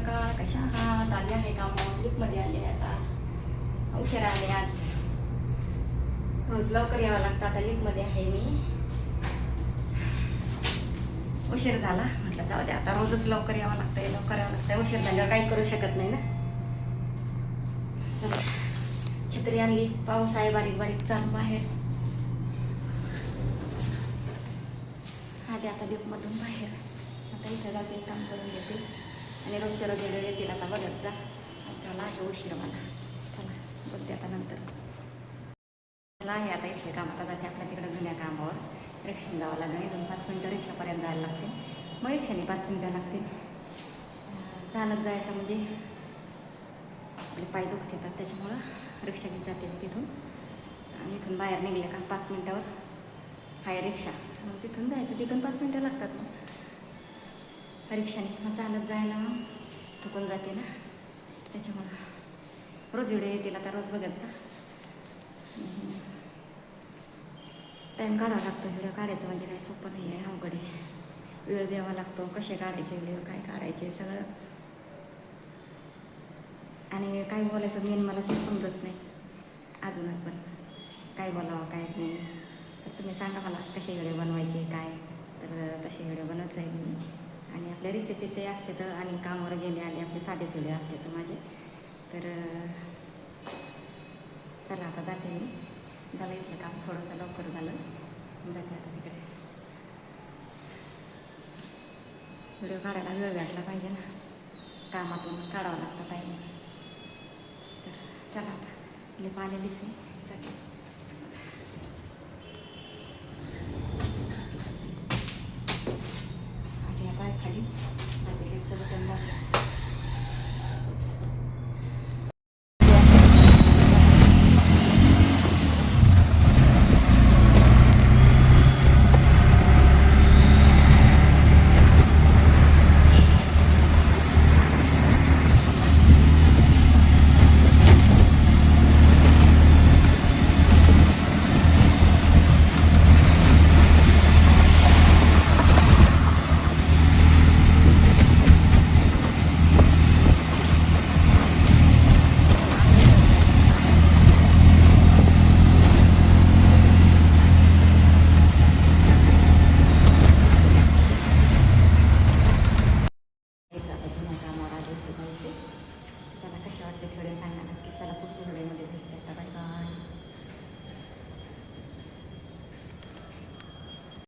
सकाळ. कशा आहात? आले आहे कामावर, लिफ्टमध्ये आले. आता उशिरा आले आज. रोज लवकर यावं लागतं. आता लिफ्टमध्ये आहे मी. उशीर झाला म्हटलं जाऊ दे, आता रोजच लवकर यावं लागतंय, लवकर यावं लागतंय. उशीर झाल्यावर काही करू शकत नाही ना. चला, छत्री आणली. पाऊस आहे बारीक बारीक चालू बाहेर. आधी आता लिफ्टमधून बाहेर. आता इथं जाते, काम करून घेते आणि रोजच्या रोज येतील. आता बघत जा. चला आहे उशीर मला. चला बोलते आता नंतर. चला आहे आता इथले काम. आता जाते आपल्या तिकडं जुन्या कामावर. रिक्षाने जावं लागेल. 2-5 मिनटं रिक्षापर्यंत जायला लागते. मग रिक्षाने 5 मिनटं लागतील. चालत जायचं म्हणजे आपले पाय दुखतात, त्याच्यामुळं रिक्षाने जाते मी तिथून. आणि इथून बाहेर निघले का 5 मिनटावर आहे रिक्षा. मग तिथून जायचं. तिथून 5 मिनटं लागतात मग रिक्षाने. मग चालत जायला मग थकून जाते ना, त्याच्यामुळं रोज व्हिडिओ येतील. आता रोज बघत जा. टाईम काढावा लागतो. व्हिडिओ काढायचं म्हणजे काही सोपं नाही आहे, अवघड आहे. वेळ द्यावा लागतो. कसे काढायचे व्हिडिओ, काय काढायचे सगळं. आणि काय बोलायचं मेन मला ते समजत नाही अजून पण. काय बोलावं काय नाही. तर तुम्ही सांगा मला कसे व्हिडिओ बनवायचे काय. तर तसे व्हिडिओ बनवत जाईल मी. आणि आपल्या रेसिपीचे असते तर, आणि कामावर गेले आले आपले साधेच व्हिडिओ असते तर माझे. तर चला आता जाते मी. झालं इथलं काम, थोडंसं लवकर झालं. जाते आता तिकडे. व्हिडिओ काढायला वेळ भेटला पाहिजे ना, कामातून काढावं लागतं टाईम. तर चला आता लिप आलेलीच आहे. जाते.